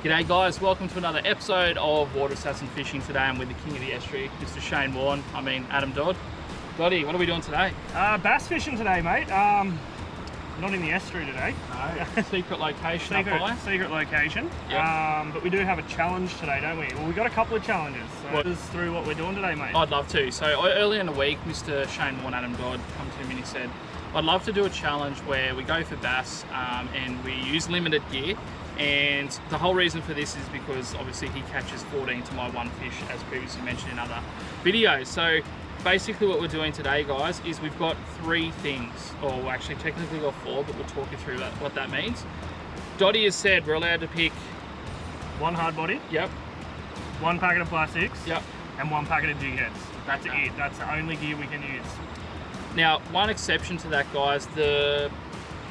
G'day guys, welcome to another episode of Water Assassin Fishing. Today I'm with the king of the estuary, Mr. Shane Warren, Adam Dodd. Doddy, what are we doing today? Bass fishing today, mate. Not in the estuary today. No. Secret location up high. Secret location. Yep. But we do have a challenge today, don't we? Well, we got a couple of challenges. So walk us through what we're doing today, mate. I'd love to. So earlier in the week, Mr. Shane Warren, Adam Dodd, come to me and he said, I'd love to do a challenge where we go for bass and we use limited gear. And the whole reason for this is because obviously he catches 14 to my one fish, as previously mentioned in other videos. So basically what we're doing today, guys, is we've got three things, or actually technically got four, but we'll talk you through what that means. Dotty has said we're allowed to pick one hard body. Yep. One packet of plastics. Yep. And one packet of jigheads. That's it. That's the only gear we can use. Now, one exception to that, guys, the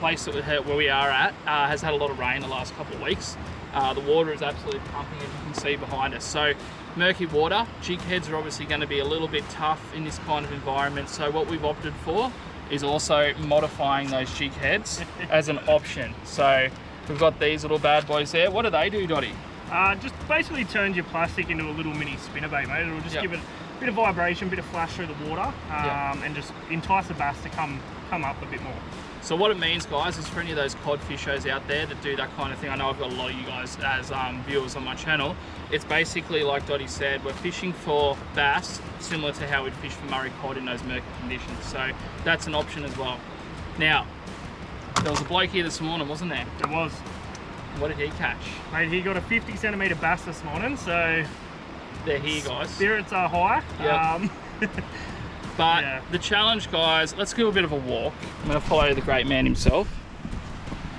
place that where we are at has had a lot of rain the last couple of weeks. The water is absolutely pumping, as you can see behind us. So murky water, jig heads are obviously going to be a little bit tough in this kind of environment. So what we've opted for is also modifying those jig heads as an option. So we've got these little bad boys there. What do they do, Dotty? Just basically turns your plastic into a little mini spinnerbait, mate. It'll just give it a bit of vibration, a bit of flash through the water, and just entice the bass to come up a bit more. So what it means, guys, is for any of those cod fishers out there that do that kind of thing, I know I've got a lot of you guys as viewers on my channel, it's basically like Dotty said, we're fishing for bass similar to how we'd fish for Murray cod in those murky conditions. So that's an option as well. Now, there was a bloke here this morning, wasn't there? There was. What did he catch? Mate, he got a 50 centimetre bass this morning, so they're here, guys. Spirits are high. Yep. But the challenge, guys, let's do a bit of a walk. I'm going to follow the great man himself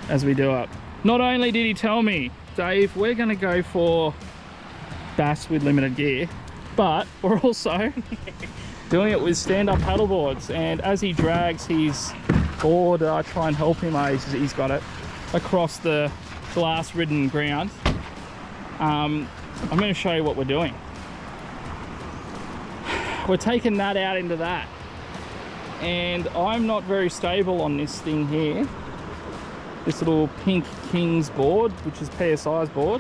as we do it. Not only did he tell me, Dave, we're going to go for bass with limited gear, but we're also doing it with stand-up paddle boards. And as he drags his board, I try and help him, he's got it, across the glass-ridden ground. I'm going to show you what we're doing. We're taking that out into that, and I'm not very stable on this thing here, this little pink Kings board, which is PSI's board,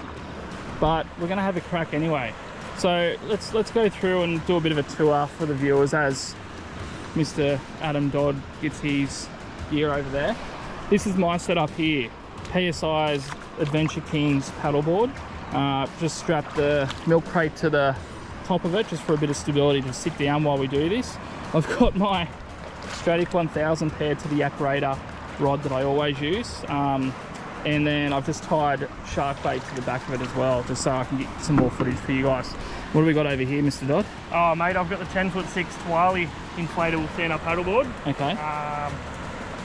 but we're going to have a crack anyway. So let's go through and do a bit of a tour for the viewers as Mr. Adam Dodd gets his gear over there. This is my setup here, PSI's Adventure Kings paddleboard. Just strap the milk crate to the top of it just for a bit of stability to sit down while we do this. I've got my Stratic 1000 paired to the Yak Raider rod that I always use, and then I've just tied shark bait to the back of it as well, just so I can get some more footage for you guys. What do we got over here, Mr. Dodd? Oh mate, I've got the 10'6" Twali inflatable stand-up paddleboard. Okay.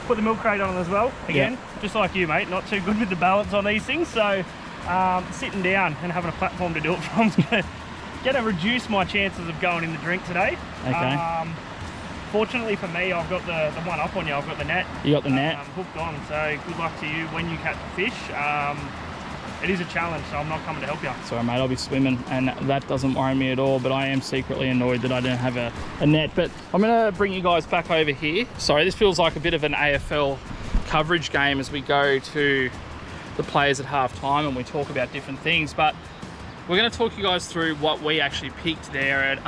Put the milk crate on as well, again, just like you, mate, not too good with the balance on these things, so sitting down and having a platform to do it from is gonna reduce my chances of going in the drink today. Okay. Fortunately for me, I've got the one up on you. I've got the net. You got the net. Hooked on, so good luck to you when you catch a fish. It is a challenge, so I'm not coming to help you. Sorry mate, I'll be swimming, and that doesn't worry me at all, but I am secretly annoyed that I don't have a net. But I'm gonna bring you guys back over here. Sorry, this feels like a bit of an AFL coverage game as we go to the players at half time and we talk about different things, but we're going to talk you guys through what we actually picked there at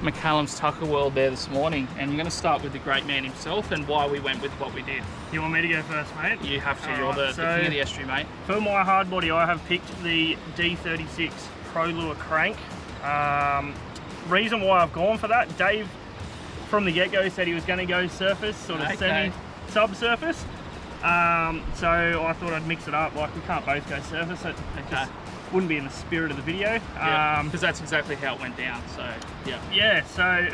McCallum's Tucker World there this morning, and we're going to start with the great man himself and why we went with what we did. You want me to go first, mate? You have to. You're the king of the estuary, mate. For my hard body, I have picked the D36 Pro Lure Crank. Reason why I've gone for that, Dave from the get-go said he was going to go surface, sort of semi-subsurface. So I thought I'd mix it up. Like, we can't both go surface. It just wouldn't be in the spirit of the video. Because that's exactly how it went down. So so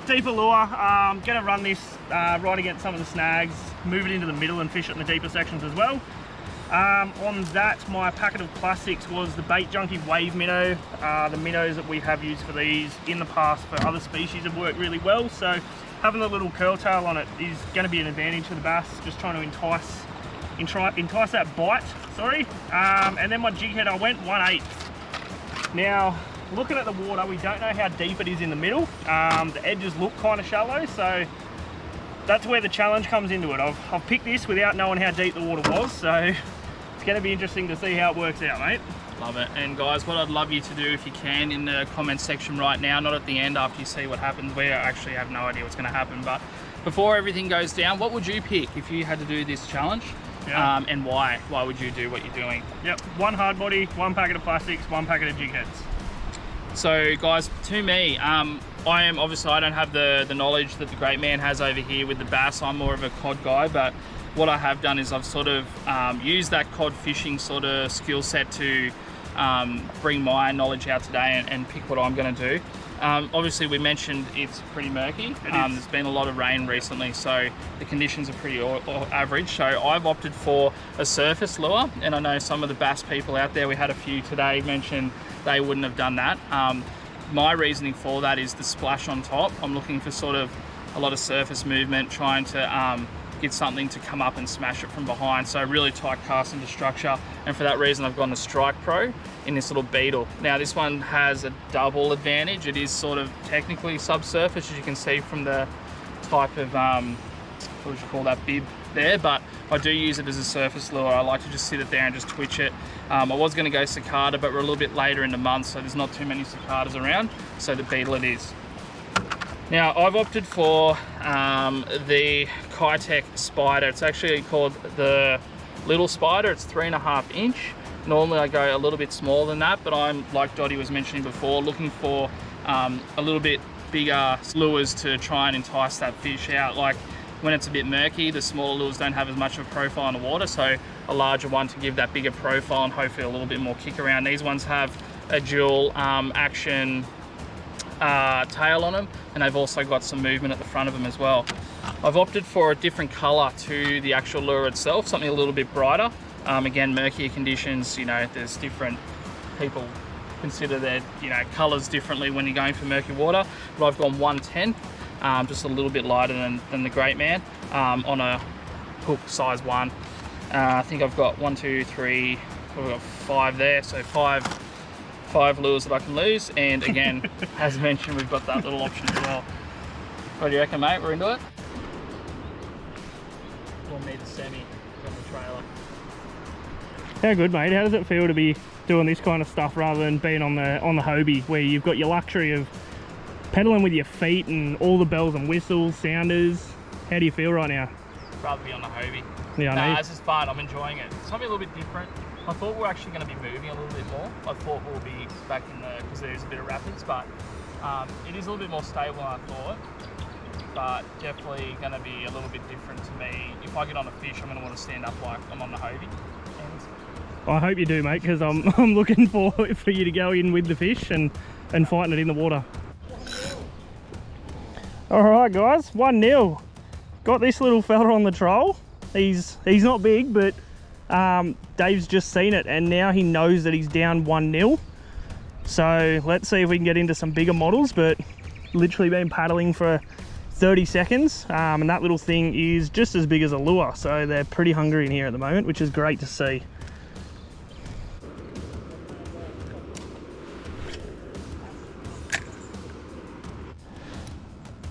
deeper lure. Gonna run this right against some of the snags, move it into the middle and fish it in the deeper sections as well. On that, my packet of plastics was the Bait Junkie Wave Minnow. The minnows that we have used for these in the past for other species have worked really well, so having the little curl tail on it is going to be an advantage for the bass, just trying to entice that bite, and then my jig head, I went 1/8. Now, looking at the water, we don't know how deep it is in the middle. The edges look kind of shallow, so that's where the challenge comes into it. I've picked this without knowing how deep the water was, so going to be interesting to see how it works out, mate. Love it. And guys, what I'd love you to do, if you can, in the comment section right now, not at the end after you see what happens, we actually have no idea what's going to happen, but before everything goes down, what would you pick if you had to do this challenge? Yeah. And why? Why would you do what you're doing? Yep, 1 hard body, 1 packet of plastics, 1 packet of jig heads. So guys, to me, I don't have the knowledge that the great man has over here with the bass. I'm more of a cod guy, but what I have done is I've sort of used that cod fishing sort of skill set to bring my knowledge out today and pick what I'm going to do. Obviously, we mentioned it's pretty murky. There's been a lot of rain recently, so the conditions are pretty average. So I've opted for a surface lure, and I know some of the bass people out there, we had a few today, mentioned they wouldn't have done that. My reasoning for that is the splash on top. I'm looking for sort of a lot of surface movement, trying to get something to come up and smash it from behind. So really tight cast into structure, and for that reason I've gone to Strike Pro in this little beetle. Now this one has a double advantage. It is sort of technically subsurface, as you can see from the type of what would you call that, bib there, but I do use it as a surface lure. I like to just sit it there and just twitch it. I was going to go cicada, but we're a little bit later in the month, so there's not too many cicadas around, so the beetle it is. Now I've opted for the Kitech Spider. It's actually called the Little Spider. It's 3.5 inch. Normally I go a little bit smaller than that, but I'm, like Dottie was mentioning before, looking for a little bit bigger lures to try and entice that fish out. Like when it's a bit murky, the smaller lures don't have as much of a profile in the water, so a larger one to give that bigger profile and hopefully a little bit more kick around. These ones have a dual action tail on them, and they've also got some movement at the front of them as well. I've opted for a different color to the actual lure itself, something a little bit brighter. Again, murkier conditions, you know, there's different people consider their, you know, colors differently when you're going for murky water, but I've gone 110, just a little bit lighter than the great man, on a hook size 1. I think I've got 1, 2, 3, I've got 5 there, so five lures that I can lose, and again, as mentioned, we've got that little option as well. What do you reckon, mate? We're into it? We'll need a semi on the trailer. How good, mate? How does it feel to be doing this kind of stuff rather than being on the Hobie, where you've got your luxury of pedaling with your feet and all the bells and whistles, sounders? How do you feel right now? Rather be on the Hobie. Yeah, I know. This is fun. I'm enjoying it. It's something a little bit different. I thought we're actually going to be moving a little bit more. I thought we'll be back in the, because there's a bit of rapids, but it is a little bit more stable than I thought. But definitely going to be a little bit different to me. If I get on a fish, I'm going to want to stand up like I'm on the Hobie. I hope you do, mate, because I'm looking for you to go in with the fish and fighting it in the water. All right, guys, 1-0. Got this little fella on the troll. He's not big, but Dave's just seen it, and now he knows that he's down 1-0. So let's see if we can get into some bigger models, but literally been paddling for 30 seconds, and that little thing is just as big as a lure, so they're pretty hungry in here at the moment, which is great to see.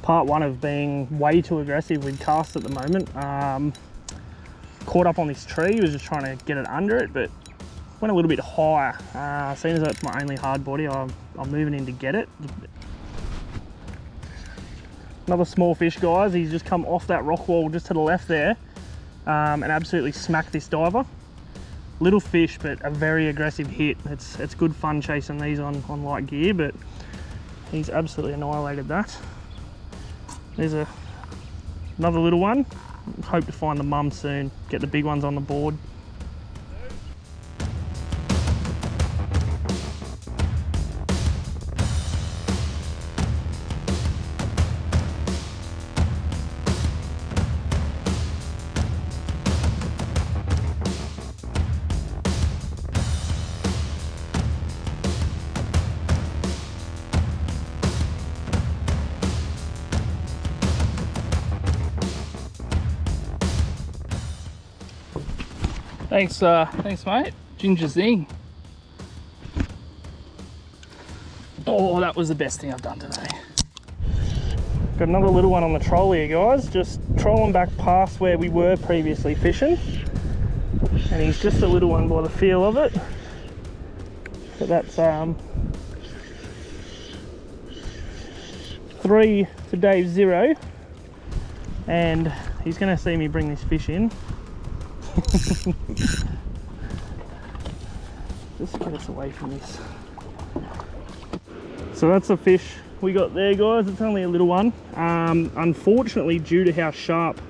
Part 1 of being way too aggressive with casts at the moment. Caught up on this tree, was just trying to get it under it, but went a little bit higher. Seeing as that's my only hard body, I'm moving in to get it. Another small fish, guys. He's just come off that rock wall just to the left there, and absolutely smacked this diver. Little fish, but a very aggressive hit. It's good fun chasing these on light gear, but he's absolutely annihilated that. There's another little one. Hope to find the mum soon, get the big ones on the board. Thanks mate. Ginger zing. Oh, that was the best thing I've done today. Got another little one on the troll here, guys. Just trolling back past where we were previously fishing. And he's just a little one by the feel of it. So that's 3 to day 0. And he's going to see me bring this fish in. Just get us away from this. So that's the fish we got there, guys. It's only a little one. Unfortunately, due to how sharp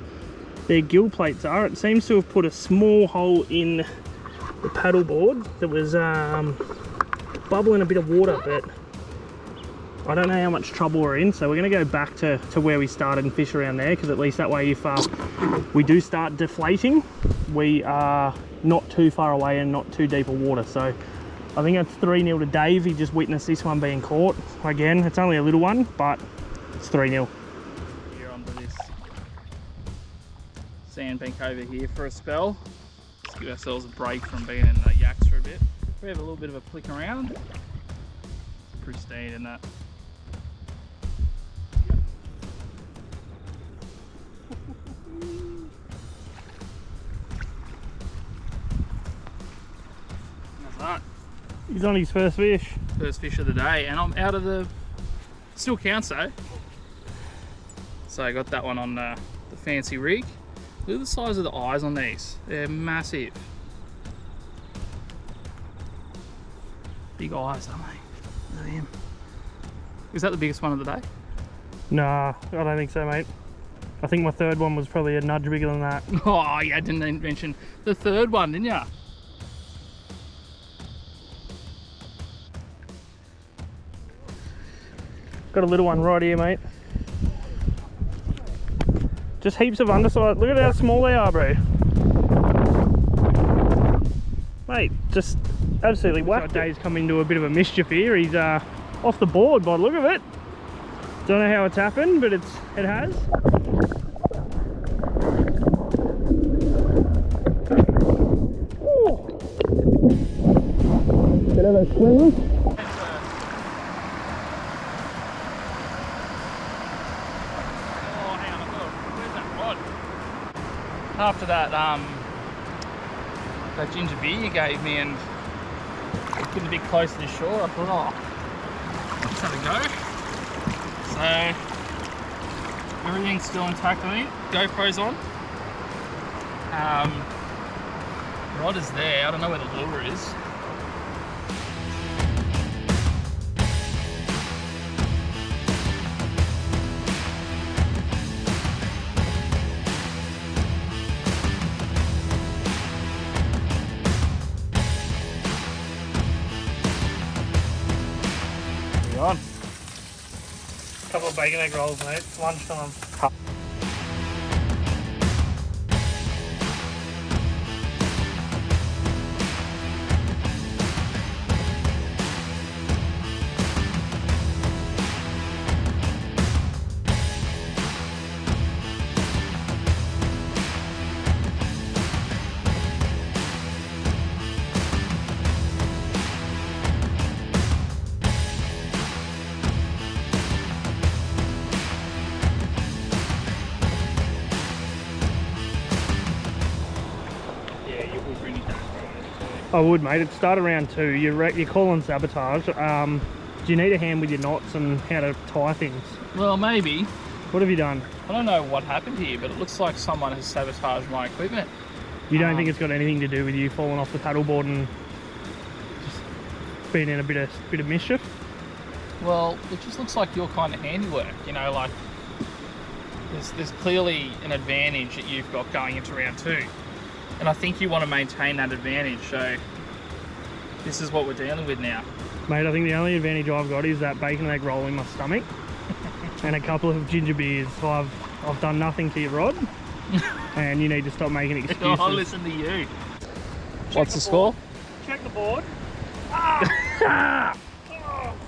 their gill plates are, it seems to have put a small hole in the paddle board that was bubbling a bit of water, but I don't know how much trouble we're in, so we're going to go back to where we started and fish around there, because at least that way if we do start deflating, we are not too far away and not too deep of water. So I think that's 3-0 to Dave. He just witnessed this one being caught. Again, it's only a little one, but it's 3-0. We're onto this sandbank over here for a spell. Let's give ourselves a break from being in the yaks for a bit. We have a little bit of a flick around. It's pristine, isn't it? How's that? He's on his first fish. First fish of the day, and I'm out of the... Still counts though. So I got that one on the fancy rig. Look at the size of the eyes on these. They're massive. Big eyes, aren't they? Look at him. Is that the biggest one of the day? Nah, I don't think so, mate. I think my third one was probably a nudge bigger than that. Oh, yeah, I didn't mention the third one, didn't ya? Got a little one right here, mate. Just heaps of underside. Look at how small they are, bro. Mate, just absolutely whacked. Dave's come into a bit of a mischief here. He's off the board by the look of it. Don't know how it's happened, but it has. Ooh. Bit of a swim. After that, that ginger beer you gave me and getting a bit close to the shore, I thought, oh, let's have a go. So, everything's still intact, I think. GoPro's on. Rod is there, I don't know where the lure is. On. Couple of bacon egg rolls, mate. It's lunchtime. I would, mate. It started around 2. You're calling sabotage. Do you need a hand with your knots and how to tie things? Well, maybe. What have you done? I don't know what happened here, but it looks like someone has sabotaged my equipment. You don't think it's got anything to do with you falling off the paddleboard and just being in a bit of mischief? Well, it just looks like your kind of handiwork, you know, like there's clearly an advantage that you've got going into round 2. And I think you want to maintain that advantage, so this is what we're dealing with now. Mate, I think the only advantage I've got is that bacon egg roll in my stomach and a couple of ginger beers. So I've done nothing to your rod and you need to stop making excuses. I'll listen to you. What's the score? Check the board.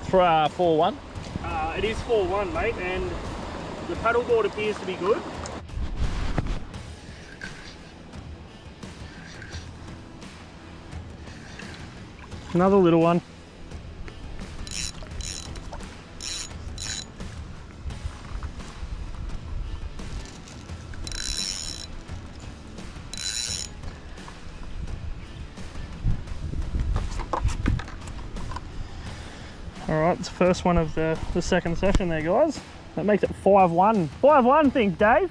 For 4-1? It is 4-1, mate, and the paddleboard appears to be good. Another little one. Alright, it's the first one of the second session there, guys. That makes it 5-1. 5-1, think, Dave.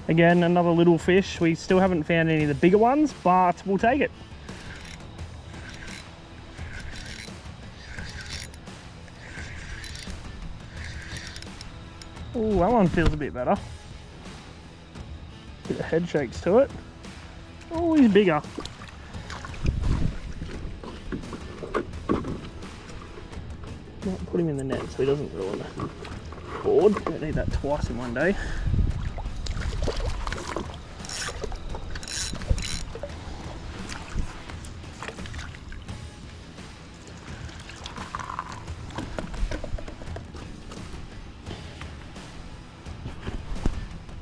Again, another little fish. We still haven't found any of the bigger ones, but we'll take it. Oh, that one feels a bit better. Bit of head shakes to it. Oh, he's bigger. Might put him in the net so he doesn't ruin the board. Don't need that twice in one day.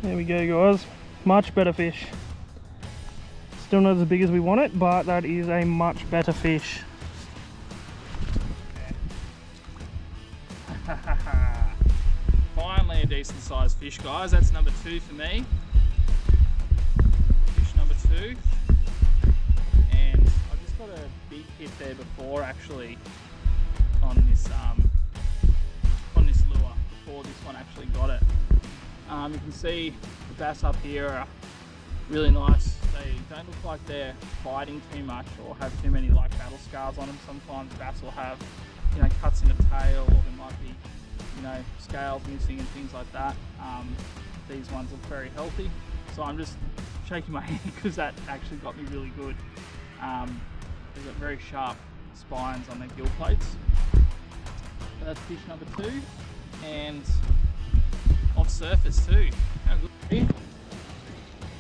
There we go, guys. Much better fish. Still not as big as we want it, but that is a much better fish. Finally a decent sized fish, guys. That's number 2 for me. Fish number 2. And I just got a big hit there before, actually, on this lure, before this one actually got it. You can see the bass up here are really nice. They don't look like they're biting too much or have too many like battle scars on them. Sometimes bass will have, you know, cuts in the tail, or there might be, you know, scales missing and things like that. These ones look very healthy. So I'm just shaking my head because that actually got me really good. They've got very sharp spines on their gill plates. So that's fish number 2, and off surface too. How good.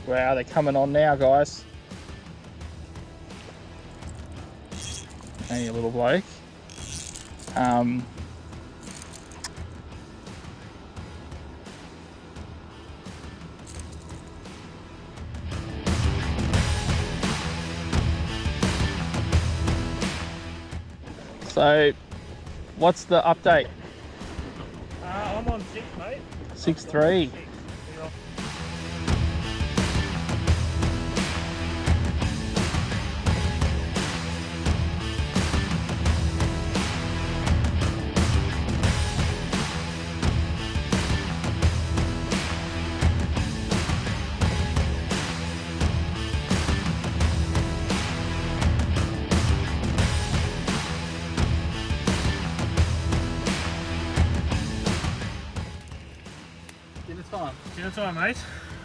Wow, they're coming on now, guys. Hey, you little bloke. So, what's the update? I'm on 6, mate. 6-3. Dinner time, mate.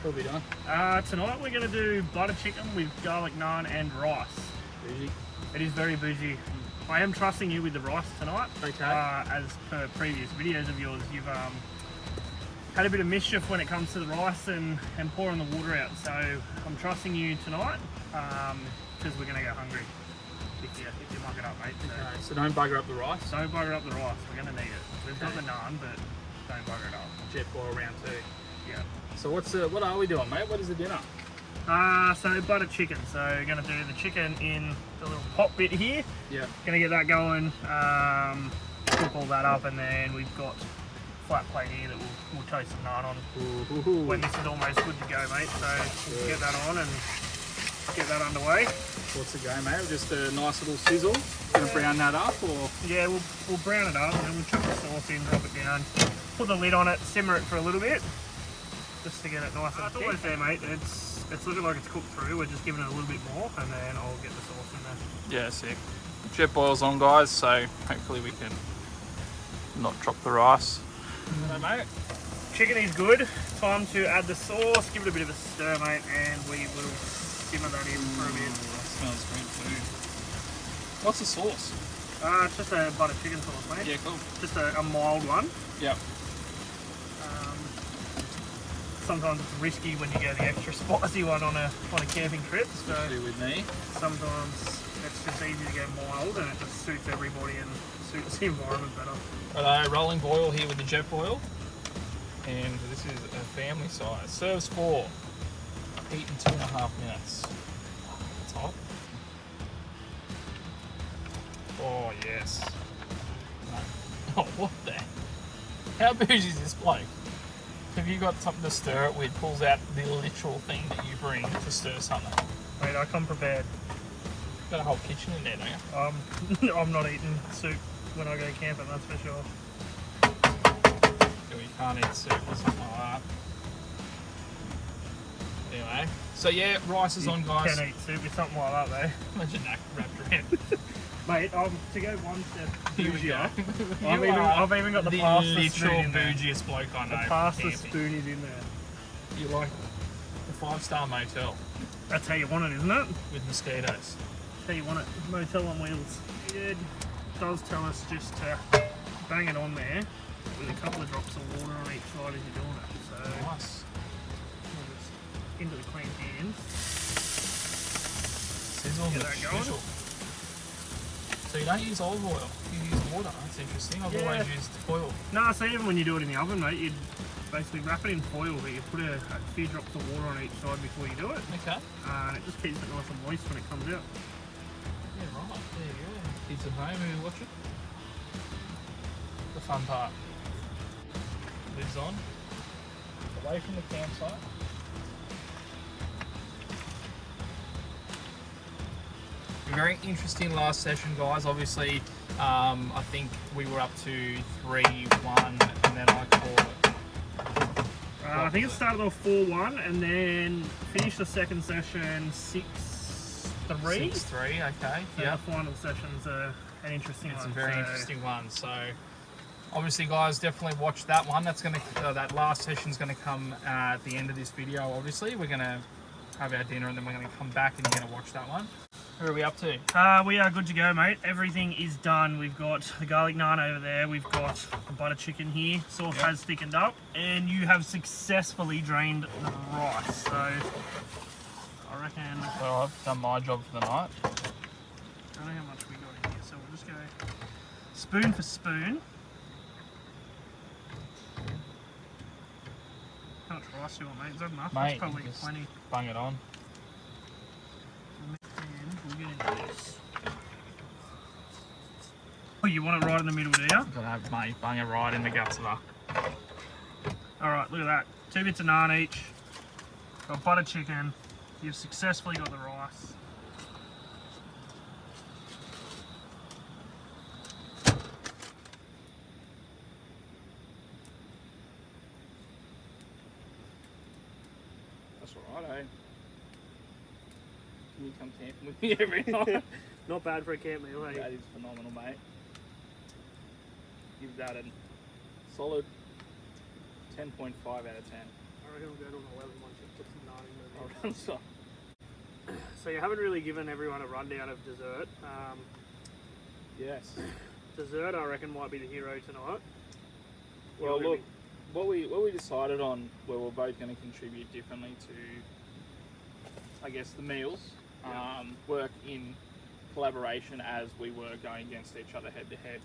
What have we done? Tonight we're going to do butter chicken with garlic naan and rice. Bougie. It is very bougie. I am trusting you with the rice tonight. Okay. As per previous videos of yours, you've had a bit of mischief when it comes to the rice and pouring the water out. So I'm trusting you tonight because we're going to go hungry if you muck it up, mate. Okay, so don't bugger up the rice. Don't bugger up the rice. We're going to need it. We've got the naan, but don't bugger it up. Jet boil round 2. Yeah. So what are we doing, mate? What is the dinner? So butter chicken. So we're going to do the chicken in the little pot bit here. Yeah. Going to get that going, cook all that up, and then we've got flat plate here that we'll toast some naan on when this is almost good to go, mate. So we'll get that on and get that underway. What's the go, mate? Just a nice little sizzle. Gonna brown that up, or? Yeah, we'll brown it up and then we'll chuck the sauce in, drop it down, put the lid on it, simmer it for a little bit, just to get it nice and thick. It's almost there, mate. It's looking like it's cooked through. We're just giving it a little bit more, and then I'll get the sauce in there. Yeah, sick. Jet boil's on, guys, so hopefully we can not drop the rice. Hello, mate. Chicken is good. Time to add the sauce, give it a bit of a stir, mate, and we will simmer that in for a bit. That smells good too. What's the sauce? It's just a butter chicken sauce, mate. Yeah, cool. Just a mild one. Yep. Sometimes it's risky when you go the extra spicy one on a camping trip. So Especially with me. sometimes it's just easy to go mild, and it just suits everybody and suits the environment better. Righto, rolling boil here with the jet boil. And this is a family size. Serves 4. Heat in 2.5 minutes. It's hot. Oh, yes. No. Oh, what the? How bougie is this bloke? Have you got something to stir it with? Pulls out the literal thing that you bring to stir something. Mate, I come prepared. Got a whole kitchen in there, don't you? I'm not eating soup when I go camping, that's for sure. You can't eat soup or something like that. Anyway, so yeah, rice is on, guys. Can eat soup with something like that, though. Imagine that wrapped around. Mate, to go one step Here we go. I've even got the pasta spoon in there. bougiest bloke I know. The pasta spoon is in there. You like the 5-star motel That's how you want it, isn't it? with mosquitoes. That's how you want it. Motel on wheels. It does tell us just to bang it on there with a couple of drops of water on each side as you're doing it. So Nice. into the clean hands. Sizzle Get the that going. shizzle. So you don't use olive oil, you use water. That's interesting. I've always used oil. No, so even when you do it in the oven, mate, you'd basically wrap it in foil, but you put a few drops of water on each side before you do it. Okay. And it just keeps it nice and moist when it comes out. Yeah, right. There you go. Kids at home who watch it. The fun part. Lids on. Away from the campsite. Very interesting last session, guys. Obviously, I think we were up to 3-1, and then I called it. I think it started off 4-1, and then finished the second session 6-3. 6-3, okay. Yeah. The final session's an interesting one. It's a very interesting one. So, obviously, guys, definitely watch that one. That's gonna that last session's gonna come at the end of this video. Obviously, we're gonna have our dinner, and then we're gonna come back and you're gonna watch that one. Where are we up to? We are good to go, mate. Everything is done. We've got the garlic naan over there. We've got the butter chicken here. Sauce has thickened up, and you have successfully drained the rice. So I reckon. Well, I've done my job for the night. I don't know how much we got in here, so we'll just go spoon for spoon. How much rice do you want, mate? Is that enough? Mate, that's probably just plenty. bung it on. And we'll get into this. Oh, you want it right in the middle, do you? Gotta have, mate, bung it right in the guts of her. Alright, look at that. 2 bits of naan each. Got butter chicken. You've successfully got the rice. That's alright, eh? Can you come camping with me every night? Not bad for a camp meal, eh? That is phenomenal, mate. Give that a solid 10.5 out of 10. I reckon we'll go to an 11 once you put some naan in there. So, So you haven't really given everyone a rundown of dessert. yes. Dessert, I reckon, might be the hero tonight. Well, look, what we decided on, where we're both going to contribute differently to, I guess, the meals, work in collaboration as we were going against each other head to head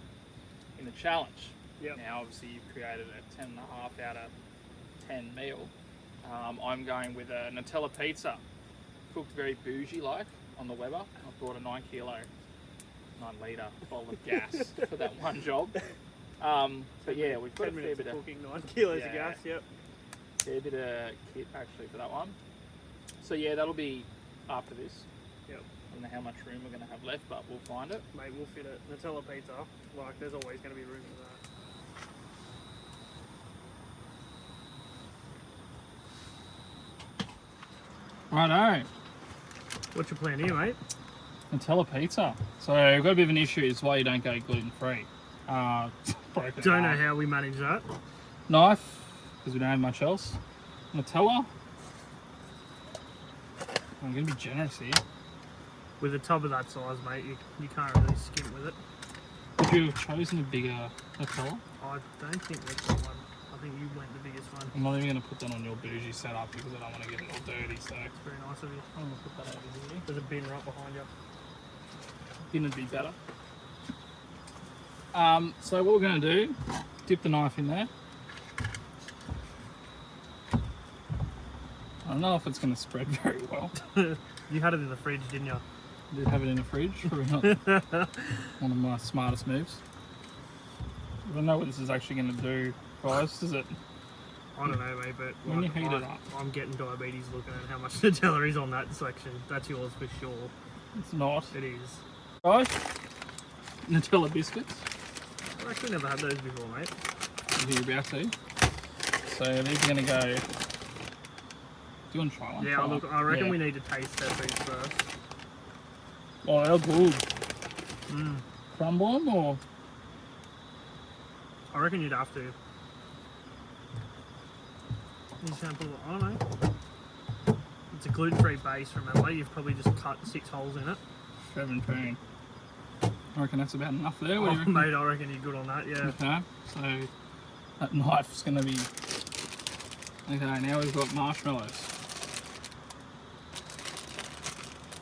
in the challenge. Yep. Now, obviously, you've created a 10.5 out of 10 meal. I'm going with a Nutella pizza, cooked very bougie-like on the Weber. I brought a 9-litre bottle of gas for that one job. But yeah, we've got a fair bit of cooking, 9 kilos of gas. Yep. fair bit of kit actually for that one. So yeah, that'll be after this. Yep. I don't know how much room we're going to have left, but we'll find it. Mate, we'll fit it. Nutella pizza, like, there's always going to be room for that. Righto. What's your plan here, mate? Nutella pizza. So we've got a bit of an issue. It's why you don't go gluten-free. Don't know how we manage that. Knife, because we don't have much else. Nutella. I'm going to be generous here. With a tub of that size, mate, you can't really skimp with it. Would you have chosen a bigger Nutella? I don't think that's the one. I think you went the biggest one. I'm not even going to put that on your bougie setup because I don't want to get it all dirty. So It's very nice of you. I'm going to put that over here. There's a bin right behind you. Dinner'd be better. So what we're going to do, dip the knife in there. I don't know if it's going to spread very well. You had it in the fridge, didn't you? I did have it in the fridge. Probably not one of my smartest moves. I don't know what this is actually going to do, guys. Does it? I don't know, mate, but When you heat it up. I'm getting diabetes looking at how much Nutella is on that section. That's yours for sure. It's not. It is. Guys, Nutella biscuits. I've actually never had those before, mate. You're about to. So these are going to go... Do you want to try one? Yeah, try look, one. I reckon we need to taste test these first. Oh, they're good. Mm. Crumble them or? I reckon you'd have to. You just gonna put it, I don't know. It's a gluten-free base, remember? You've probably just cut 6 holes in it. 17. I reckon that's about enough there. What do you reckon? Mate, I reckon you're good on that, yeah. Okay, so that knife's going to be... Okay, now we've got marshmallows.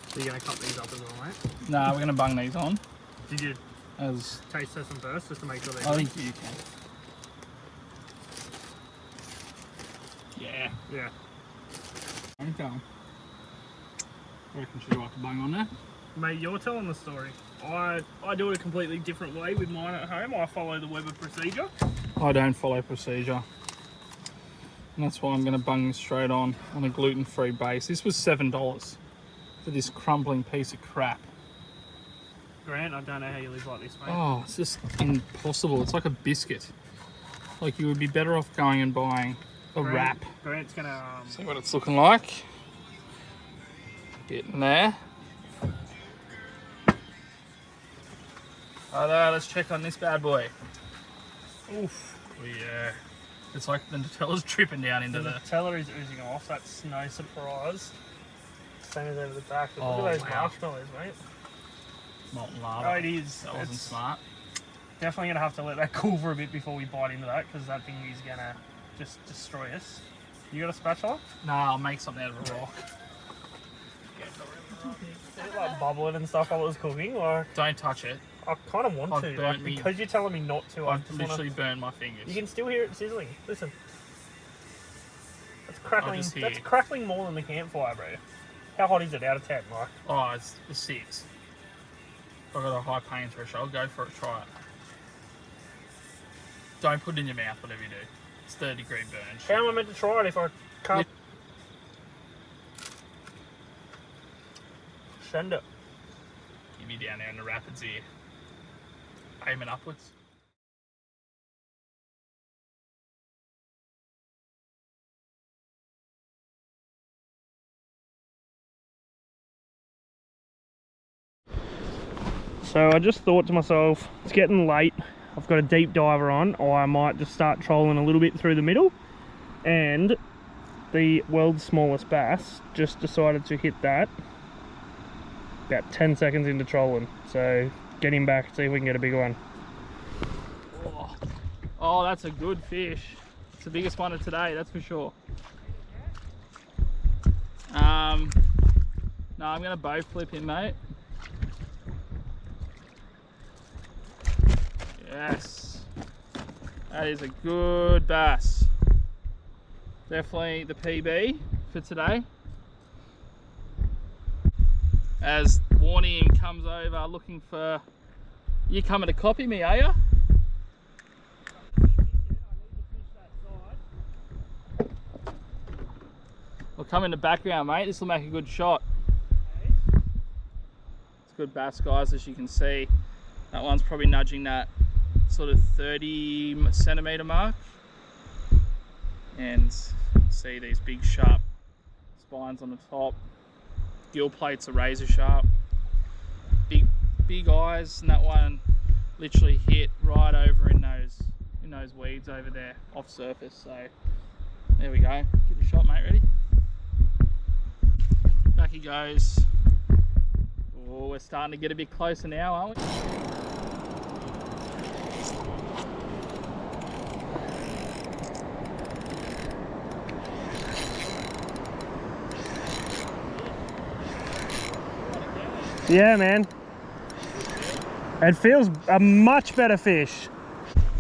So you're going to cut these up as well, mate? Nah, we're going to bung these on. Did you As taste test them first, just to make sure they're I good? think you can. Yeah. Yeah. Okay. I reckon should like to bung on there. Mate, you're telling the story. I do it a completely different way with mine at home. I follow the Weber procedure. I don't follow procedure. And that's why I'm going to bung this straight on a gluten-free base. This was $7 for this crumbling piece of crap. Grant, I don't know how you live like this, mate. Oh, it's just impossible. It's like a biscuit. Like you would be better off going and buying a wrap. Grant's going to... See what it's looking like. Getting there. Alright, let's check on this bad boy. Oof. Oh, yeah. It's like the Nutella's dripping down into The Nutella is oozing off. That's no surprise. Same as over the back. But look at those marshmallows, mate. molten lava. Oh, it is. That wasn't smart. Definitely going to have to let that cool for a bit before we bite into that, because that thing is going to just destroy us. You got a spatula? Nah, I'll make something out of a rock. Is it like bubbling and stuff while it was cooking? Or Don't touch it. I kind of want I've to, burnt like, me. because you're telling me not to. I I've just literally wanna... burned my fingers. You can still hear it sizzling. Listen. That's crackling. just hear That's you. crackling more than the campfire, bro. How hot is it out of 10, Mike? Oh, it's a 6. I've got a high pain threshold. Go for it. Try it. Don't put it in your mouth, whatever you do. It's 3rd-degree burn. How am I meant to try it if I can't? Send it. Give me down there in the rapids here. Aiming upwards. So I just thought to myself, it's getting late. I've got a deep diver on, or I might just start trolling a little bit through the middle. And the world's smallest bass just decided to hit that about 10 seconds into trolling. So get him back, see if we can get a bigger one. Oh, that's a good fish. It's the biggest one of today, that's for sure. No, I'm gonna bow flip him, mate. Yes, that is a good bass. Definitely the PB for today. As Warnie comes over looking for... You coming to copy me, are you? We'll come in the background, mate. This will make a good shot. It's good bass, guys, as you can see. That one's probably nudging that sort of 30 centimetre mark. And you can see these big sharp spines on the top. Gill plates are razor sharp. Big eyes, and that one literally hit right over in those weeds over there off surface. So there we go. Give it a shot, mate. Ready? Back he goes. Oh, we're starting to get a bit closer now, aren't we? Yeah, man. It feels a much better fish.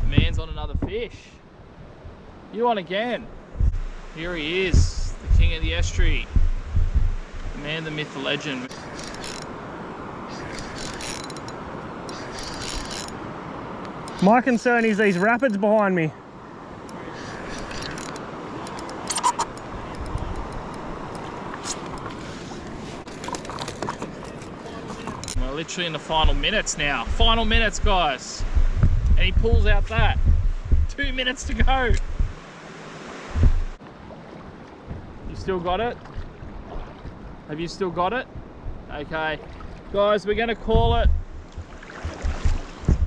The man's on another fish. You on again. Here he is, the king of the estuary. The man, the myth, the legend. My concern is these rapids behind me. We're literally in the final minutes now. Final minutes, guys. And he pulls out that. 2 minutes to go. You still got it? Have you still got it? Okay. Guys, we're gonna call it.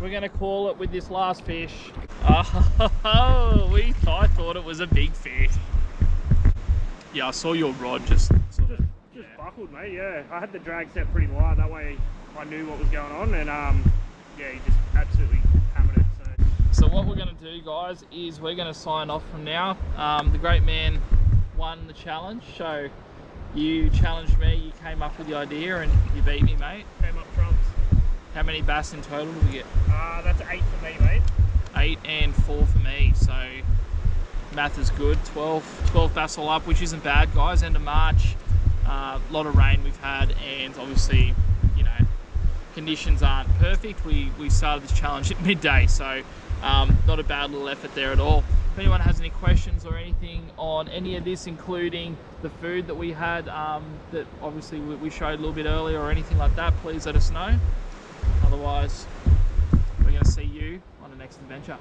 We're gonna call it with this last fish. Oh, I thought it was a big fish. Yeah, I saw your rod just buckled, mate. Yeah, I had the drag set pretty light. That way, I knew what was going on, and yeah, he just absolutely hammered it. So what we're gonna do, guys, is we're gonna sign off from now. The great man won the challenge. So you challenged me. You came up with the idea, and you beat me, mate. Came up trumps. How many bass in total did we get? That's 8 for me, mate. 8 and 4 for me. So math is good. 12 bass all up, which isn't bad, guys. End of March. A lot of rain we've had, and obviously, you know, conditions aren't perfect. We started this challenge at midday, so not a bad little effort there at all. If anyone has any questions or anything on any of this, including the food that we had, that obviously we showed a little bit earlier, or anything like that, please let us know. Otherwise, we're going to see you on the next adventure.